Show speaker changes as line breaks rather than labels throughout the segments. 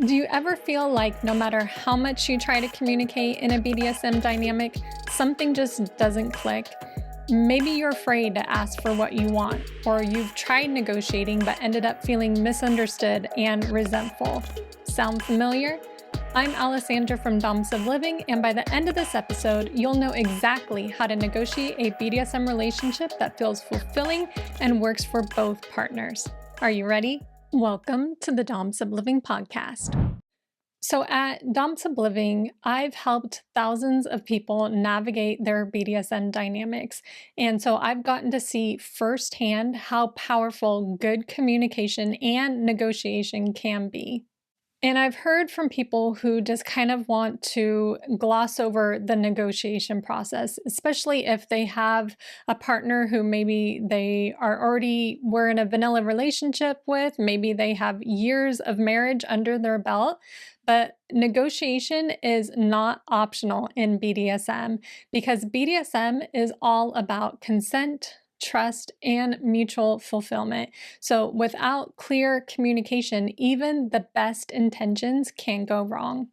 Do you ever feel like no matter how much you try to communicate in a BDSM dynamic, something just doesn't click? Maybe you're afraid to ask for what you want, or you've tried negotiating but ended up feeling misunderstood and resentful. Sound familiar? I'm Alessandra from Doms of Living, and by the end of this episode, you'll know exactly how to negotiate a BDSM relationship that feels fulfilling and works for both partners. Are you ready? Welcome to the Doms of Living podcast. So at Doms of Living, I've helped thousands of people navigate their BDSM dynamics. And so I've gotten to see firsthand how powerful good communication and negotiation can be. And I've heard from people who just kind of want to gloss over the negotiation process, especially if they have a partner who maybe they are already were in a vanilla relationship with, maybe they have years of marriage under their belt. But negotiation is not optional in BDSM because BDSM is all about consent, trust, and mutual fulfillment. So without clear communication, even the best intentions can go wrong.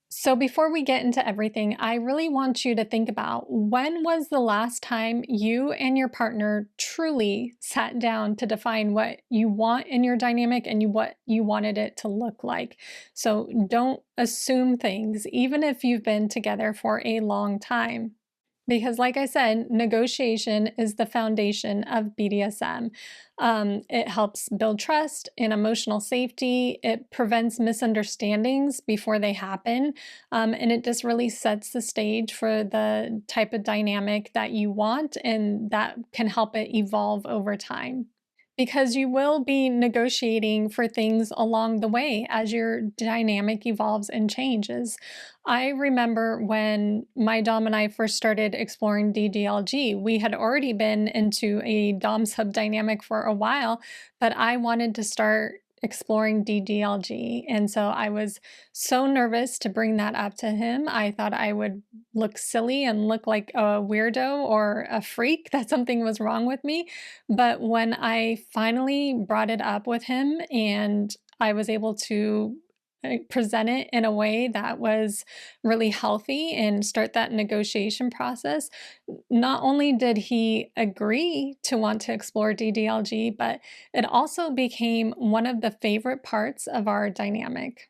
So before we get into everything, I really want you to think about when was the last time you and your partner truly sat down to define what you want in your dynamic and what you wanted it to look like. So don't assume things, even if you've been together for a long time. Because, like I said, negotiation is the foundation of BDSM. It helps build trust and emotional safety. It prevents misunderstandings before they happen. And it just really sets the stage for the type of dynamic that you want, and that can help it evolve over time. Because you will be negotiating for things along the way as your dynamic evolves and changes. I remember when my Dom and I first started exploring DDLG, we had already been into a Dom sub dynamic for a while, but I wanted to start exploring DDLG. And so I was so nervous to bring that up to him. I thought I would look silly and look like a weirdo or a freak, that something was wrong with me. But when I finally brought it up with him and I was able to present it in a way that was really healthy and start that negotiation process, not only did he agree to want to explore DDLG, but it also became one of the favorite parts of our dynamic.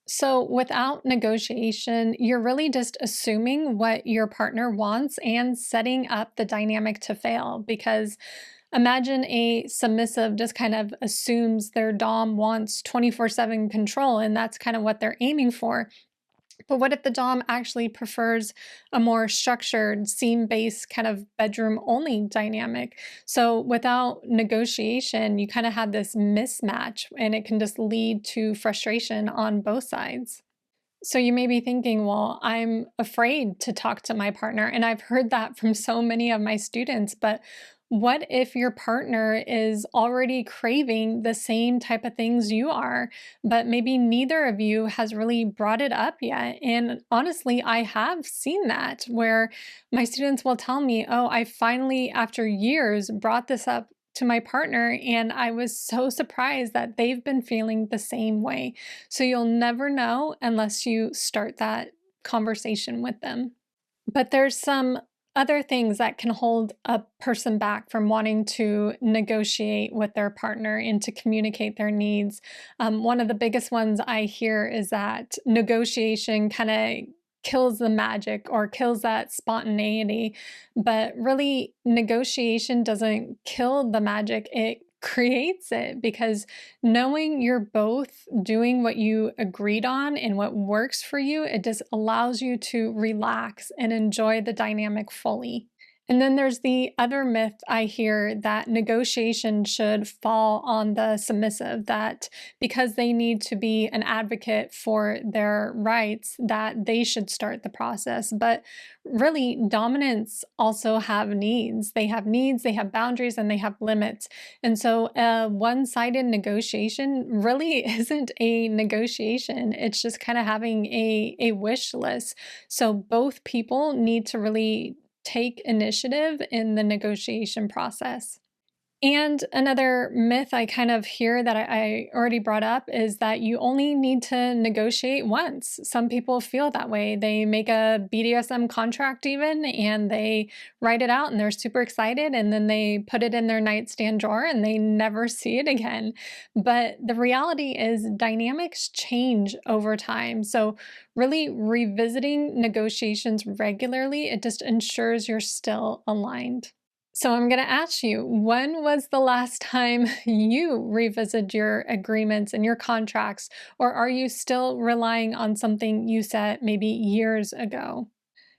So, without negotiation, you're really just assuming what your partner wants and setting up the dynamic to fail. Because imagine a submissive just kind of assumes their Dom wants 24/7 control, and that's kind of what they're aiming for. But what if the Dom actually prefers a more structured, scene-based kind of bedroom-only dynamic? So without negotiation, you kind of have this mismatch, and it can just lead to frustration on both sides. So you may be thinking, well, I'm afraid to talk to my partner. And I've heard that from so many of my students. But what if your partner is already craving the same type of things you are, but maybe neither of you has really brought it up yet? And honestly, I have seen that where my students will tell me, oh, I finally, after years, brought this up to my partner, and I was so surprised that they've been feeling the same way. So you'll never know unless you start that conversation with them. But there's some other things that can hold a person back from wanting to negotiate with their partner and to communicate their needs. One of the biggest ones I hear is that negotiation kind of kills the magic or kills that spontaneity. But really, negotiation doesn't kill the magic, it creates it, because knowing you're both doing what you agreed on and what works for you, it just allows you to relax and enjoy the dynamic fully. And then there's the other myth I hear that negotiation should fall on the submissive, that because they need to be an advocate for their rights, that they should start the process. But really, dominants also have needs. They have needs, they have boundaries, and they have limits. And so a one-sided negotiation really isn't a negotiation. It's just kind of having a wish list. So both people need to really take initiative in the negotiation process. And another myth I kind of hear that I already brought up is that you only need to negotiate once. Some people feel that way. They make a BDSM contract even and they write it out and they're super excited and then they put it in their nightstand drawer and they never see it again. But the reality is dynamics change over time. So really revisiting negotiations regularly, it just ensures you're still aligned. So I'm going to ask you, when was the last time you revisited your agreements and your contracts, or are you still relying on something you set maybe years ago?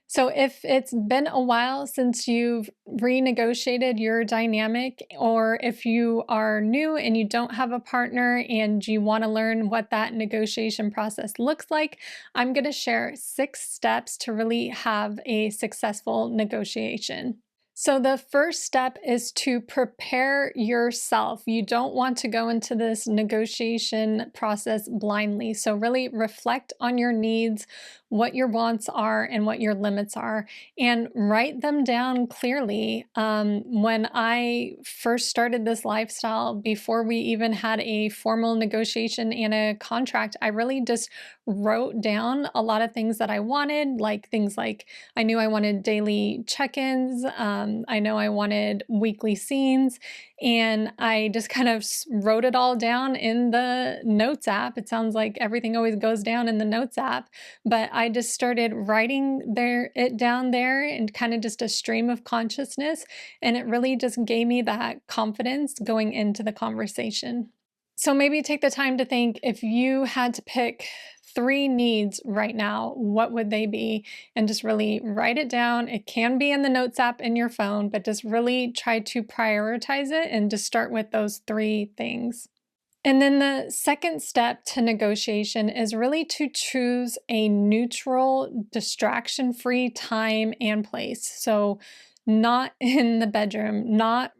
So if it's been a while since you've renegotiated your dynamic, or if you are new and you don't have a partner and you want to learn what that negotiation process looks like, I'm going to share 6 steps to really have a successful negotiation. So, the first step is to prepare yourself. You don't want to go into this negotiation process blindly. So, really reflect on your needs, what your wants are, and what your limits are, and write them down clearly. When I first started this lifestyle, before we even had a formal negotiation and a contract, I really just wrote down a lot of things that I wanted, like things like I knew I wanted daily check ins. I know I wanted weekly scenes. And I just kind of wrote it all down in the Notes app. It sounds like everything always goes down in the Notes app. But I just started writing it down there and kind of just a stream of consciousness. And it really just gave me that confidence going into the conversation. So maybe take the time to think, if you had to pick 3 needs right now, what would they be? And just really write it down. It can be in the Notes app in your phone, but just really try to prioritize it and just start with those 3 things. And then the second step to negotiation is really to choose a neutral, distraction free time and place. So, not in the bedroom, not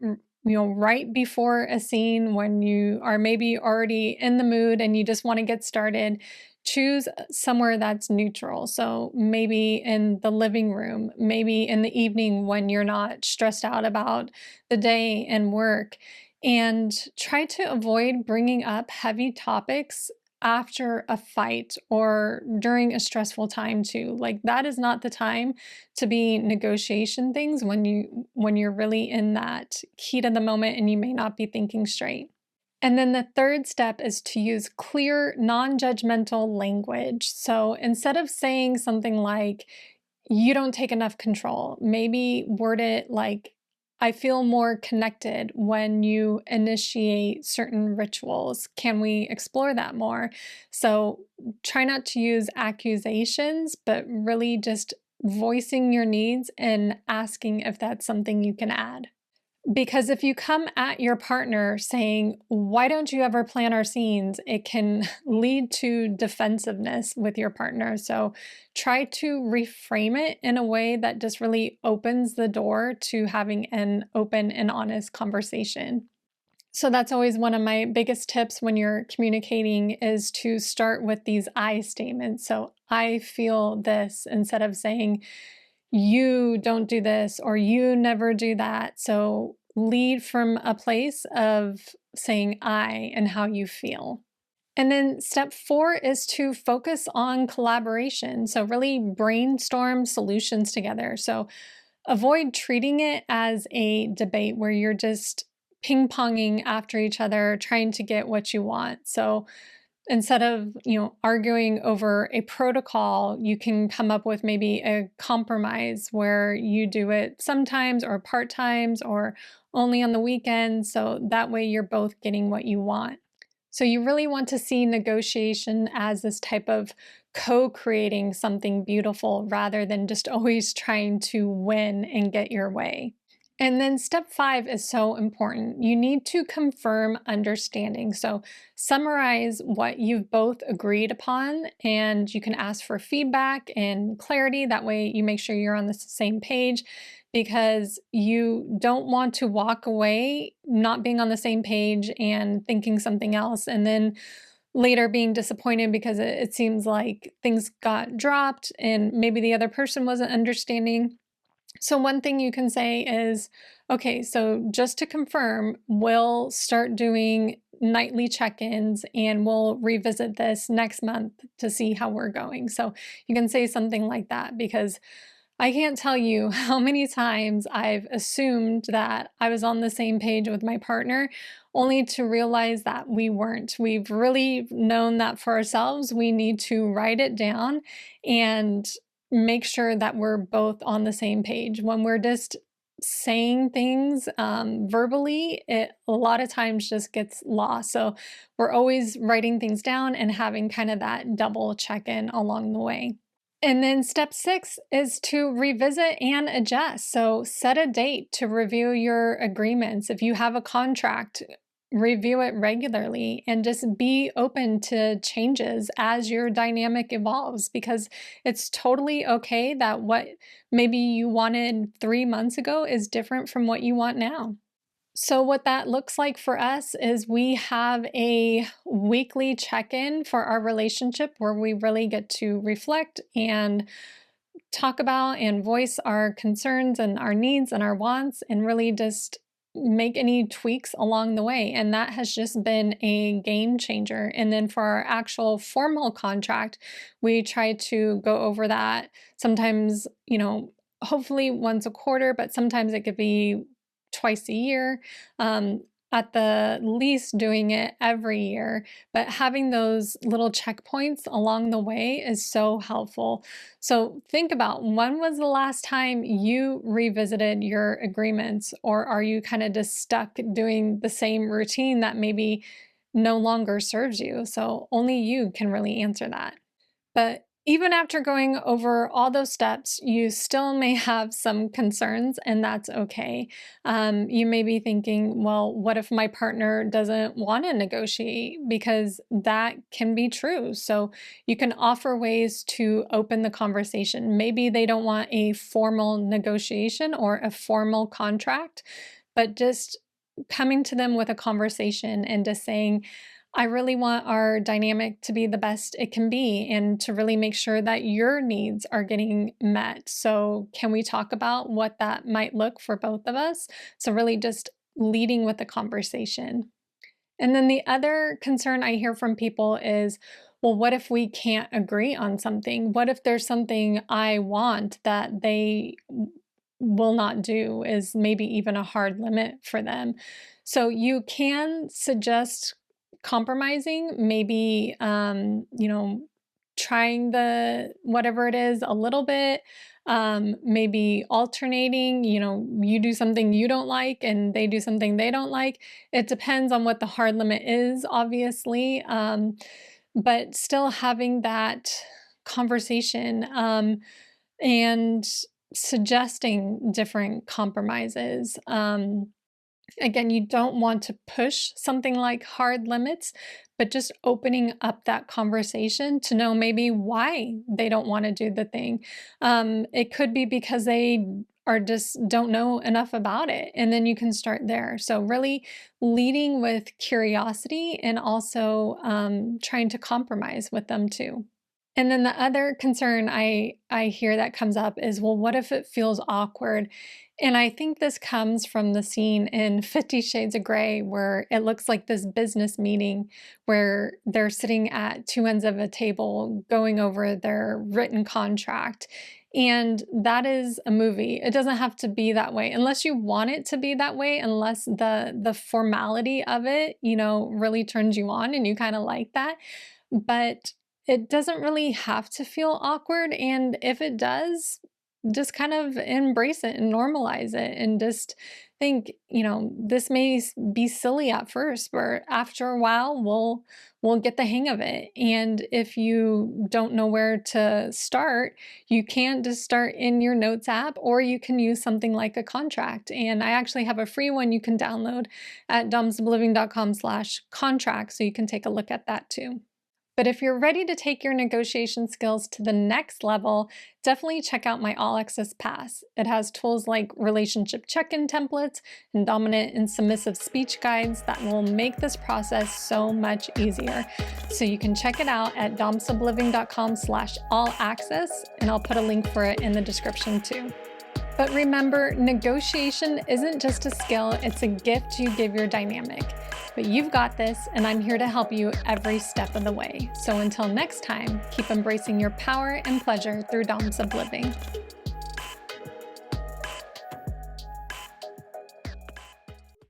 right before a scene when you are maybe already in the mood and you just want to get started. Choose somewhere that's neutral. So maybe in the living room, maybe in the evening when you're not stressed out about the day and work. And try to avoid bringing up heavy topics after a fight or during a stressful time too. Like, that is not the time to be negotiation things when you're really in that heat of the moment and you may not be thinking straight. And then the third step is to use clear, non-judgmental language. So instead of saying something like, you don't take enough control, maybe word it like, I feel more connected when you initiate certain rituals. Can we explore that more? So try not to use accusations, but really just voicing your needs and asking if that's something you can add. Because if you come at your partner saying, why don't you ever plan our scenes? It can lead to defensiveness with your partner. So try to reframe it in a way that just really opens the door to having an open and honest conversation. So that's always one of my biggest tips when you're communicating, is to start with these I statements. So I feel this, instead of saying, you don't do this or you never do that. So lead from a place of saying I and how you feel. And then step 4 is to focus on collaboration. So really brainstorm solutions together. So avoid treating it as a debate where you're just ping ponging after each other, trying to get what you want. So instead of arguing over a protocol, you can come up with maybe a compromise where you do it sometimes or part times or only on the weekends, so that way you're both getting what you want. So you really want to see negotiation as this type of co-creating something beautiful rather than just always trying to win and get your way. And then step 5 is so important. You need to confirm understanding. So summarize what you've both agreed upon, and you can ask for feedback and clarity. That way you make sure you're on the same page, because you don't want to walk away not being on the same page and thinking something else, and then later being disappointed because it seems like things got dropped and maybe the other person wasn't understanding. So one thing you can say is, okay, so just to confirm, we'll start doing nightly check-ins and we'll revisit this next month to see how we're going. So you can say something like that, because I can't tell you how many times I've assumed that I was on the same page with my partner, only to realize that we weren't. We've really known that for ourselves. We need to write it down and make sure that we're both on the same page. When we're just saying things verbally, it a lot of times just gets lost. So we're always writing things down and having kind of that double check-in along the way. And then step 6 is to revisit and adjust. So set a date to review your agreements. If you have a contract, review it regularly and just be open to changes as your dynamic evolves, because it's totally okay that what maybe you wanted 3 months ago is different from what you want now. So, what that looks like for us is we have a weekly check in for our relationship where we really get to reflect and talk about and voice our concerns and our needs and our wants, and really just make any tweaks along the way. And that has just been a game changer. And then for our actual formal contract, we try to go over that sometimes, hopefully once a quarter, but sometimes it could be twice a year. At the least, doing it every year, but having those little checkpoints along the way is so helpful. So think about, when was the last time you revisited your agreements, or are you kind of just stuck doing the same routine that maybe no longer serves you? So only you can really answer that. But even after going over all those steps, you still may have some concerns, and that's okay. You may be thinking, well, what if my partner doesn't want to negotiate? Because that can be true. So you can offer ways to open the conversation. Maybe they don't want a formal negotiation or a formal contract, but just coming to them with a conversation and just saying, I really want our dynamic to be the best it can be and to really make sure that your needs are getting met. So, can we talk about what that might look for both of us? So, really just leading with the conversation. And then the other concern I hear from people is, well, what if we can't agree on something? What if there's something I want that they will not do, is maybe even a hard limit for them? So you can suggest compromising, maybe, trying the whatever it is a little bit, maybe alternating, you do something you don't like and they do something they don't like. It depends on what the hard limit is, obviously, but still having that conversation, and suggesting different compromises. Again, you don't want to push something like hard limits, but just opening up that conversation to know maybe why they don't want to do the thing. It could be because they are just don't know enough about it, and then you can start there. So really leading with curiosity and also trying to compromise with them too. And then the other concern I hear that comes up is, well, what if it feels awkward? And I think this comes from the scene in 50 Shades of Grey, where it looks like this business meeting where they're sitting at two ends of a table going over their written contract. And that is a movie. It doesn't have to be that way unless you want it to be that way, unless the formality of it, really turns you on and you kind of like that. But it doesn't really have to feel awkward, and if it does, just kind of embrace it and normalize it and just think, this may be silly at first, but after a while we'll get the hang of it. And if you don't know where to start, you can just start in your notes app, or you can use something like a contract. And I actually have a free one you can download at domsobliving.com/contract, so you can take a look at that too. But if you're ready to take your negotiation skills to the next level, definitely check out my All Access Pass. It has tools like relationship check-in templates and dominant and submissive speech guides that will make this process so much easier. So you can check it out at domsubliving.com/all access, and I'll put a link for it in the description too. But remember, negotiation isn't just a skill, it's a gift you give your dynamic. But you've got this, and I'm here to help you every step of the way. So until next time, keep embracing your power and pleasure through Doms of Living.